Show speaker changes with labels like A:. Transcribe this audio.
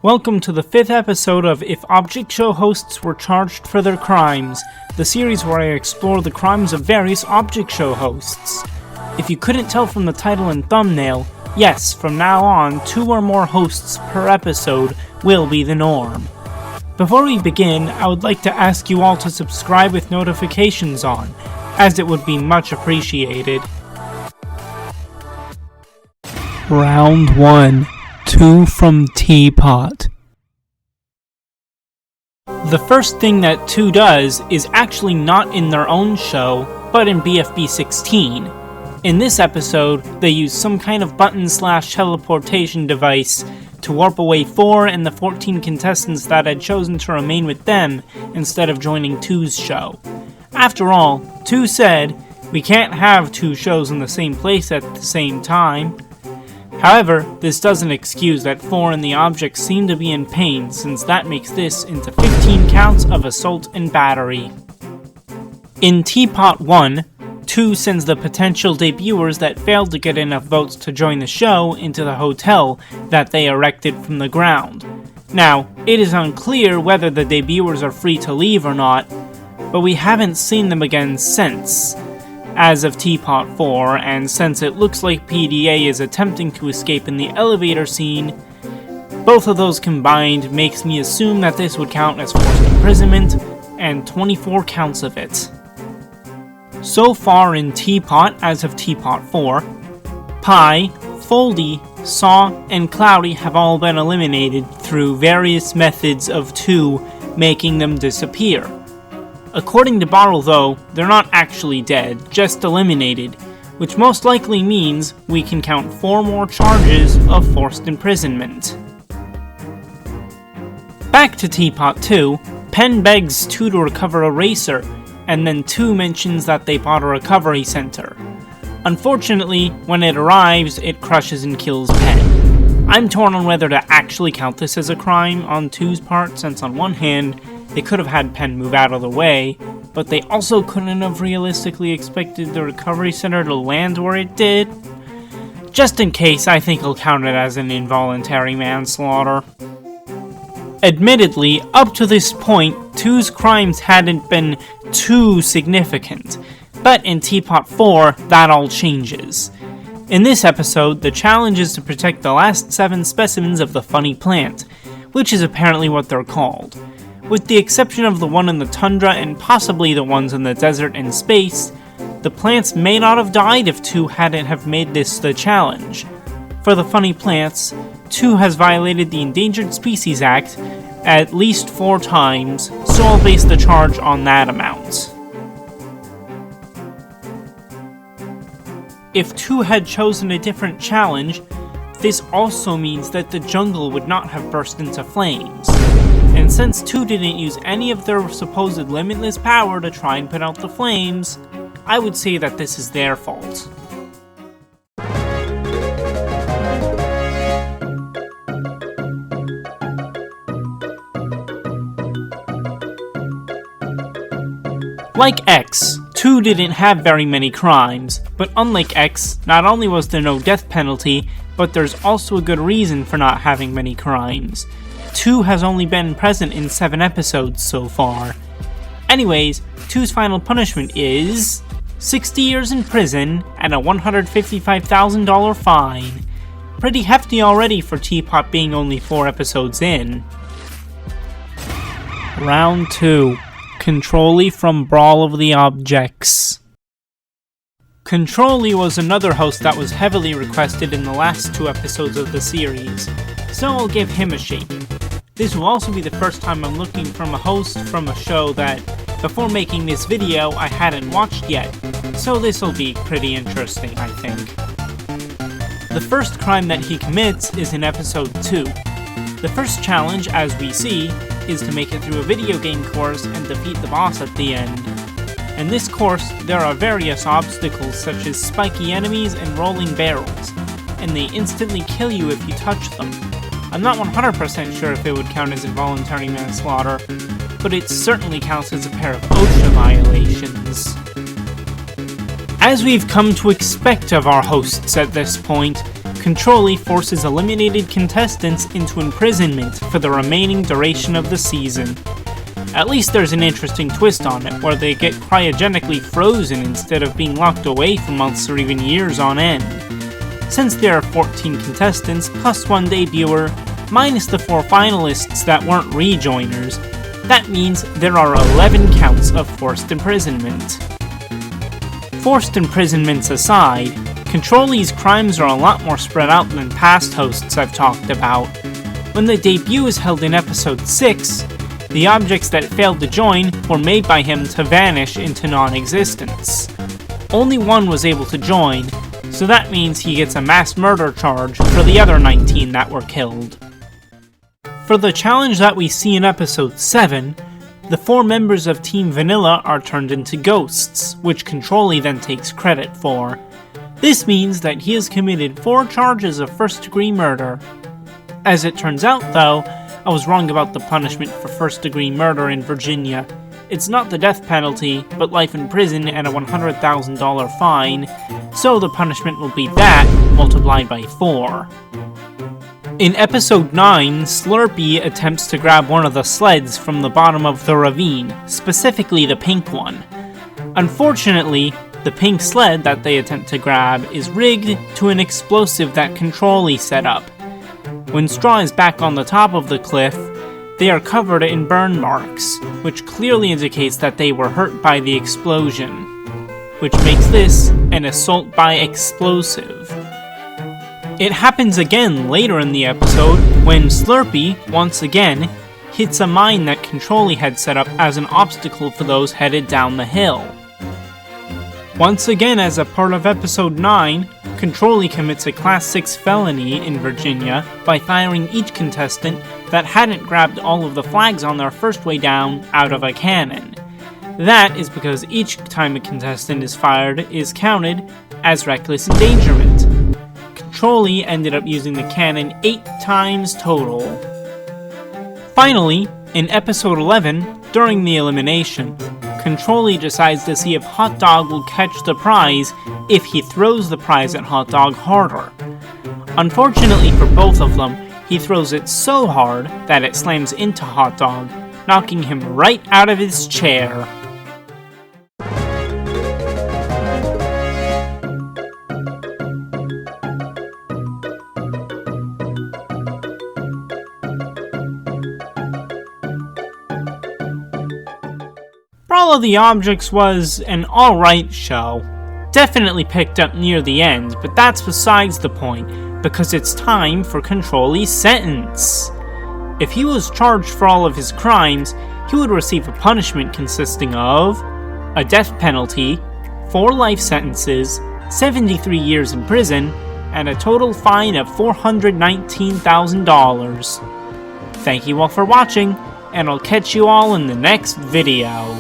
A: Welcome to the 5th episode of If Object Show hosts were charged for their crimes, the series where I explore the crimes of various Object Show hosts. If you couldn't tell from the title and thumbnail, yes, from now on, 2 or more hosts per episode will be the norm. Before we begin, I would like to ask you all to subscribe with notifications on, as it would be much appreciated. Round 1. 2 from TPOT. The first thing that 2 does is actually not in their own show, but in BFB 16. In this episode, they use some kind of button/teleportation device to warp away 4 and the 14 contestants that had chosen to remain with them instead of joining 2's show. After all, 2 said, "We can't have 2 shows in the same place at the same time." However, this doesn't excuse that 4 and the objects seem to be in pain, since that makes this into 15 counts of assault and battery. In TPOT 1, 2 sends the potential debuters that failed to get enough votes to join the show into the hotel that they erected from the ground. Now, it is unclear whether the debuters are free to leave or not, but we haven't seen them again since. As of TPOT 4, and since it looks like PDA is attempting to escape in the elevator scene, both of those combined makes me assume that this would count as forced imprisonment, and 24 counts of it. So far in TPOT, as of TPOT 4, Pie, Foldy, Saw, and Cloudy have all been eliminated through various methods of 2 making them disappear. According to Brawl though, they're not actually dead, just eliminated, which most likely means we can count 4 more charges of forced imprisonment. Back to TPOT 2, Pen begs 2 to recover a racer, and then 2 mentions that they bought a recovery center. Unfortunately, when it arrives, it crushes and kills Pen. I'm torn on whether to actually count this as a crime on 2's part, since on one hand, they could have had Pen move out of the way, but they also couldn't have realistically expected the recovery center to land where it did. Just in case, I think I'll count it as an involuntary manslaughter. Admittedly, up to this point, 2's crimes hadn't been too significant, but in TPOT 4, that all changes. In this episode, the challenge is to protect the last 7 specimens of the funny plant, which is apparently what they're called. With the exception of the one in the tundra and possibly the ones in the desert and space, the plants may not have died if 2 hadn't have made this the challenge. For the funny plants, 2 has violated the Endangered Species Act at least 4 times, so I'll base the charge on that amount. If 2 had chosen a different challenge, this also means that the jungle would not have burst into flames. And since 2 didn't use any of their supposed limitless power to try and put out the flames, I would say that this is their fault. Like X, 2 didn't have very many crimes, but unlike X, not only was there no death penalty, but there's also a good reason for not having many crimes. 2 has only been present in 7 episodes so far. Anyways, 2's final punishment is 60 years in prison and a $155,000 fine. Pretty hefty already for TPOT being only 4 episodes in. Round 2. Controlly from Brawl of the Objects. Controlly was another host that was heavily requested in the last 2 episodes of the series, so I'll give him a shake. This will also be the first time I'm looking from a host from a show that, before making this video, I hadn't watched yet, so this'll be pretty interesting, I think. The first crime that he commits is in episode 2. The first challenge, as we see, is to make it through a video game course and defeat the boss at the end. In this course, there are various obstacles such as spiky enemies and rolling barrels, and they instantly kill you if you touch them. I'm not 100% sure if it would count as involuntary manslaughter, but it certainly counts as a pair of OSHA violations. As we've come to expect of our hosts at this point, Controlly forces eliminated contestants into imprisonment for the remaining duration of the season. At least there's an interesting twist on it, where they get cryogenically frozen instead of being locked away for months or even years on end. Since there are 14 contestants plus one debuter, minus the 4 finalists that weren't rejoiners, that means there are 11 counts of forced imprisonment. Forced imprisonments aside, Controlly's crimes are a lot more spread out than past hosts I've talked about. When the debut was held in episode 6, the objects that failed to join were made by him to vanish into non-existence. Only one was able to join, so that means he gets a mass murder charge for the other 19 that were killed. For the challenge that we see in episode 7, the 4 members of Team Vanilla are turned into ghosts, which Controlly then takes credit for. This means that he has committed 4 charges of first-degree murder. As it turns out, though, I was wrong about the punishment for first-degree murder in Virginia. It's not the death penalty, but life in prison and a $100,000 fine, so the punishment will be that multiplied by 4. In episode 9, Slurpee attempts to grab one of the sleds from the bottom of the ravine, specifically the pink one. Unfortunately, the pink sled that they attempt to grab is rigged to an explosive that Controlly set up. When Straw is back on the top of the cliff, they are covered in burn marks, which clearly indicates that they were hurt by the explosion, which makes this an assault by explosive. It happens again later in the episode when Slurpee, once again, hits a mine that Controlly had set up as an obstacle for those headed down the hill. Once again, as a part of episode 9, Controlly commits a Class 6 felony in Virginia by firing each contestant that hadn't grabbed all of the flags on their first way down out of a cannon. That is because each time a contestant is fired is counted as reckless endangerment. Controlly ended up using the cannon 8 times total. Finally, in episode 11, during the elimination, Controlly decides to see if Hot Dog will catch the prize if he throws the prize at Hot Dog harder. Unfortunately for both of them, he throws it so hard that it slams into Hot Dog, knocking him right out of his chair. Brawl of the Objects was an alright show. Definitely picked up near the end, but that's besides the point, because it's time for Controlly's sentence. If he was charged for all of his crimes, he would receive a punishment consisting of a death penalty, 4 life sentences, 73 years in prison, and a total fine of $419,000. Thank you all for watching, and I'll catch you all in the next video.